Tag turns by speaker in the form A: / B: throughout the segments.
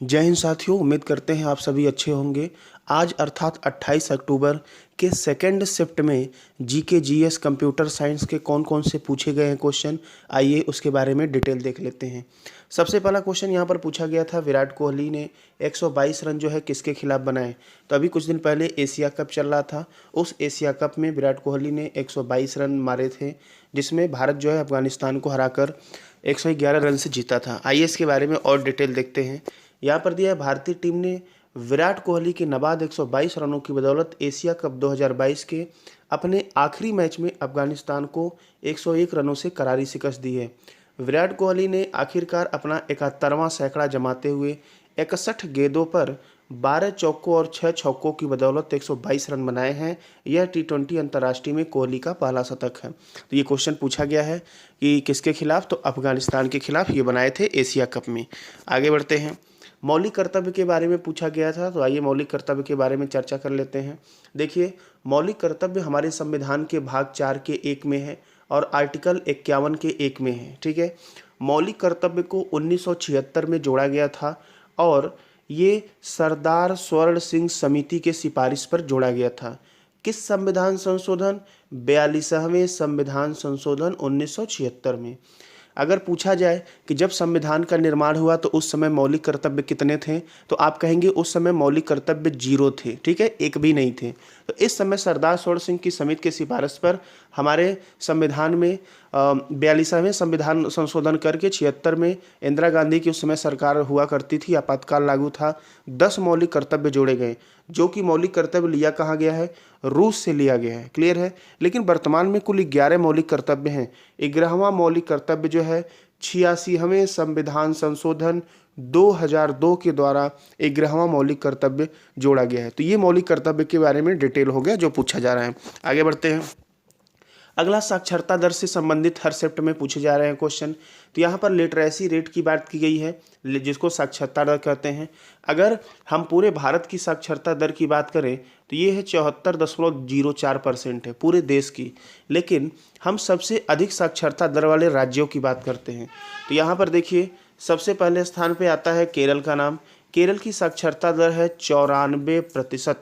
A: जय हिंद साथियों, उम्मीद करते हैं आप सभी अच्छे होंगे। आज अर्थात 28 अक्टूबर के सेकंड शिफ्ट में जीके जीएस कंप्यूटर साइंस के कौन कौन से पूछे गए हैं क्वेश्चन, आइए उसके बारे में डिटेल देख लेते हैं। सबसे पहला क्वेश्चन यहाँ पर पूछा गया था, विराट कोहली ने 122 रन जो है किसके खिलाफ बनाए। तो अभी कुछ दिन पहले एशिया कप चल रहा था, उस एशिया कप में विराट कोहली ने 122 रन मारे थे, जिसमें भारत जो है अफगानिस्तान को हराकर 111 रन से जीता था। आइए इसके बारे में और डिटेल देखते हैं। यहाँ पर दिया है, भारतीय टीम ने विराट कोहली के नाबाद 122 रनों की बदौलत एशिया कप 2022 के अपने आखिरी मैच में अफगानिस्तान को 101 रनों से करारी शिकस्त दी है। विराट कोहली ने आखिरकार अपना 71वां सैकड़ा जमाते हुए 61 गेंदों पर 12 चौकों और 6 छक्कों की बदौलत 122 रन बनाए हैं। यह टी20 अंतर्राष्ट्रीय में कोहली का पहला शतक है। तो ये क्वेश्चन पूछा गया है कि किसके खिलाफ, तो अफगानिस्तान के खिलाफ ये बनाए थे एशिया कप में। आगे बढ़ते हैं। मौलिक कर्तव्य के बारे में पूछा गया था, तो आइए मौलिक कर्तव्य के बारे में चर्चा कर लेते हैं। देखिए, मौलिक कर्तव्य हमारे संविधान के भाग 4 के 1 में है और आर्टिकल 51 के 1 में है। ठीक है, मौलिक कर्तव्य को 1976 में जोड़ा गया था और ये सरदार स्वर्ण सिंह समिति के सिफारिश पर जोड़ा गया था। किस संविधान संशोधन? 42वें संविधान संशोधन 1976 में। अगर पूछा जाए कि जब संविधान का निर्माण हुआ तो उस समय मौलिक कर्तव्य कितने थे, तो आप कहेंगे उस समय मौलिक कर्तव्य 0 थे। ठीक है, एक भी नहीं थे। तो इस समय सरदार स्वर्ण सिंह की समिति की सिफारिश पर हमारे संविधान में 42वें संविधान संशोधन करके 76 में इंदिरा गांधी की उस समय सरकार हुआ करती थी, आपातकाल लागू था। 10 मौलिक कर्तव्य जोड़े गए, जो कि मौलिक कर्तव्य लिया कहाँ गया है? रूस से लिया गया है। क्लियर है। लेकिन वर्तमान में कुल 11 मौलिक कर्तव्य हैं। 11वां मौलिक कर्तव्य जो है 86वें संविधान संशोधन 2002 के द्वारा 11वां मौलिक कर्तव्य जोड़ा गया है। तो ये मौलिक कर्तव्य के बारे में डिटेल हो गया जो पूछा जा रहा है। आगे बढ़ते हैं। अगला साक्षरता दर से संबंधित हर शिफ्ट में पूछे जा रहे हैं क्वेश्चन। तो यहाँ पर लिटरेसी रेट की बात की गई है, जिसको साक्षरता दर कहते हैं। अगर हम पूरे भारत की साक्षरता दर की बात करें तो ये है 74.04% है पूरे देश की। लेकिन हम सबसे अधिक साक्षरता दर वाले राज्यों की बात करते हैं। तो यहाँ पर देखिए, सबसे पहले स्थान पे आता है केरल का नाम। केरल की साक्षरता दर है 94%।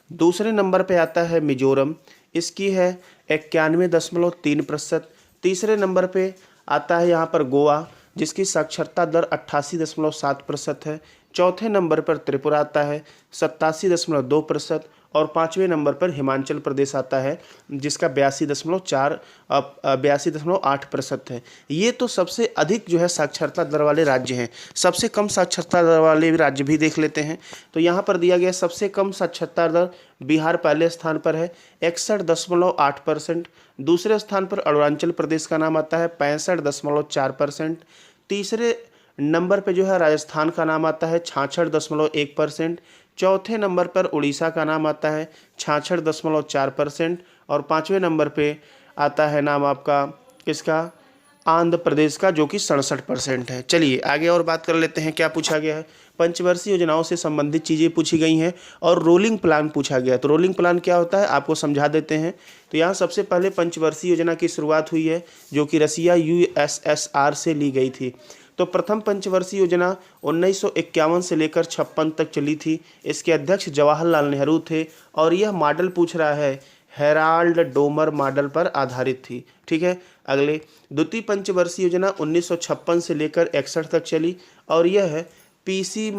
A: दूसरे नंबर पे आता है मिजोरम, इसकी है 91.3%। तीसरे नंबर पे आता है यहाँ पर गोवा, जिसकी साक्षरता दर 88.7% है। चौथे नंबर पर त्रिपुरा आता है 87.2%। और 5वें नंबर पर हिमाचल प्रदेश आता है, जिसका 82.8% है। ये तो सबसे अधिक जो है साक्षरता दर वाले राज्य हैं। सबसे कम साक्षरता दर वाले राज्य भी देख लेते हैं। तो यहाँ पर दिया गया सबसे कम साक्षरता दर बिहार पहले स्थान पर है 61.8%। दूसरे स्थान पर अरुणाचल प्रदेश का नाम आता है 65.4%। तीसरे नंबर पे जो है राजस्थान का नाम आता है 66.1%। चौथे नंबर पर उड़ीसा का नाम आता है 66.4%। और 5वें नंबर पे आता है नाम आपका किसका? आंध्र प्रदेश का, जो कि 67% है। चलिए आगे और बात कर लेते हैं। क्या पूछा गया है? पंचवर्षीय योजनाओं से संबंधित चीज़ें पूछी गई हैं और रोलिंग प्लान पूछा गया है। तो रोलिंग प्लान क्या होता है आपको समझा देते हैं। तो यहाँ सबसे पहले पंचवर्षीय योजना की शुरुआत हुई है, जो कि रसिया USSR से ली गई थी। तो प्रथम पंचवर्षीय योजना 1951 से लेकर 56 तक चली थी। इसके अध्यक्ष जवाहरलाल नेहरू थे और यह मॉडल पूछ रहा है हेराल्ड डोमर मॉडल पर आधारित थी। ठीक है। अगले, द्वितीय पंचवर्षीय योजना 1956 से लेकर 61 तक चली और यह है पीसी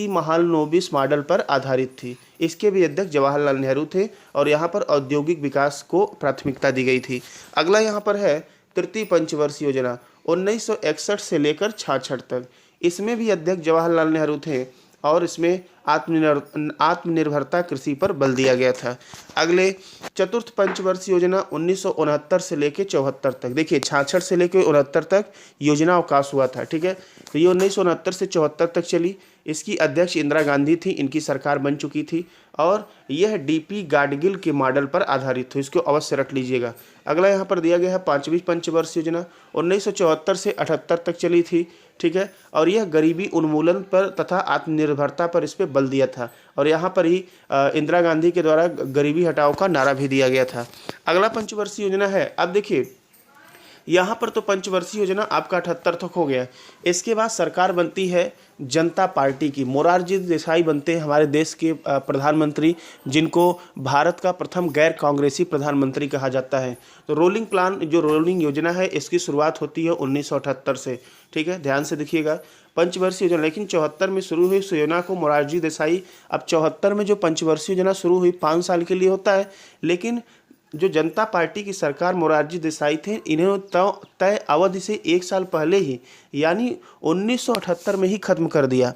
A: महालनोबिस मॉडल पर आधारित थी। इसके भी अध्यक्ष जवाहरलाल नेहरू थे और यहाँ पर औद्योगिक विकास को प्राथमिकता दी गई थी। अगला यहाँ पर है तृतीय पंचवर्षीय योजना 1961 से लेकर 66 तक। इसमें भी अध्यक्ष जवाहरलाल नेहरू थे और इसमें आत्मनिर्भरता कृषि पर बल दिया गया था। अगले, चतुर्थ पंचवर्षीय योजना 1969 से लेकर 74 तक। देखिए, 66 से लेकर 69 तक योजना अवकाश हुआ था। ठीक है। तो ये 1969 से 74 तक चली। इसकी अध्यक्ष इंदिरा गांधी थी, इनकी सरकार बन चुकी थी और यह DP गाडगिल के मॉडल पर आधारित थी। इसको अवश्य रख लीजिएगा। अगला यहाँ पर दिया गया है पांचवी पंचवर्षीय योजना 1974 से 78 तक चली थी। ठीक है। और यह गरीबी उन्मूलन पर तथा आत्मनिर्भरता पर इस पर बल दिया था और यहाँ पर ही इंदिरा गांधी के द्वारा गरीबी हटाओ का नारा भी दिया गया था। अगला पंचवर्षीय योजना है, अब देखिए यहाँ पर तो पंचवर्षीय योजना आपका 78 तक हो गया। इसके बाद सरकार बनती है जनता पार्टी की, मोरारजी देसाई बनते हैं हमारे देश के प्रधानमंत्री, जिनको भारत का प्रथम गैर कांग्रेसी प्रधानमंत्री कहा जाता है। तो रोलिंग प्लान, जो रोलिंग योजना है, इसकी शुरुआत होती है 1978 से। ठीक है, ध्यान से देखिएगा, पंचवर्षीय योजना, लेकिन 74 में शुरू हुई इस योजना को मोरारजी देसाई। अब 74 में जो पंचवर्षीय योजना शुरू हुई 5 साल के लिए होता है, लेकिन जो जनता पार्टी की सरकार मोरारजी देसाई थे, इन्होंने तय अवधि से 1 साल पहले ही, यानी 1978 में ही खत्म कर दिया।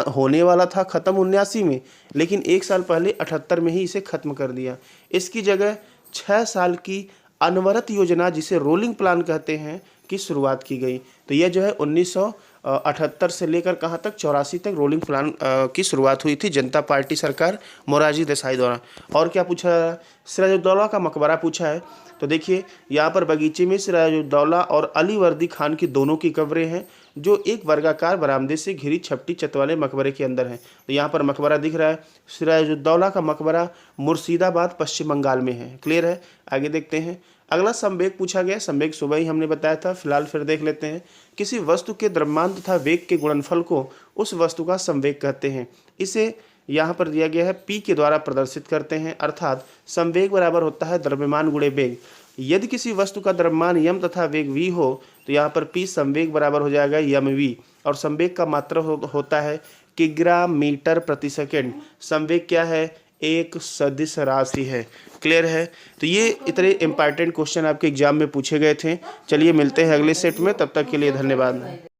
A: होने वाला था खत्म 79 में, लेकिन 1 साल पहले 78 में ही इसे खत्म कर दिया। इसकी जगह 6 साल की अनवरत योजना, जिसे रोलिंग प्लान कहते हैं, की शुरुआत की गई। तो यह जो है 1978 से लेकर कहाँ तक, 84 तक रोलिंग प्लान की शुरुआत हुई थी जनता पार्टी सरकार मोरारजी देसाई द्वारा। और क्या पूछा, सिराजुद्दौला का मकबरा पूछा है। तो देखिए, यहाँ पर बगीचे में सिराजुद्दौला और अली वर्दी खान की दोनों की कब्रें हैं, जो एक वर्गाकार बरामदे से घिरी छपटी छत वाले मकबरे के अंदर हैं। तो यहाँ पर मकबरा दिख रहा है, सिराजुद्दौला का मकबरा मुर्शिदाबाद पश्चिम बंगाल में है। क्लियर है, आगे देखते हैं। अगला संवेग पूछा गया। संवेग सुबह ही हमने बताया था, फिलहाल फिर देख लेते हैं। किसी वस्तु के द्रव्यमान तथा वेग के गुणनफल को उस वस्तु का संवेग कहते हैं। इसे यहाँ पर दिया गया है P के द्वारा प्रदर्शित करते हैं, अर्थात संवेग बराबर होता है द्रव्यमान गुणे वेग। यदि किसी वस्तु का द्रव्यमान यम तथा वेग v हो, तो यहाँ पर P संवेग बराबर हो जाएगा यम v, और संवेग का मात्रा होता है किग्रा मीटर प्रति सेकेंड। संवेग क्या है, एक सदिश राशि है। क्लियर है। तो ये इतने इंपॉर्टेंट क्वेश्चन आपके एग्जाम में पूछे गए थे। चलिए मिलते हैं अगले सेट में, तब तक के लिए धन्यवाद।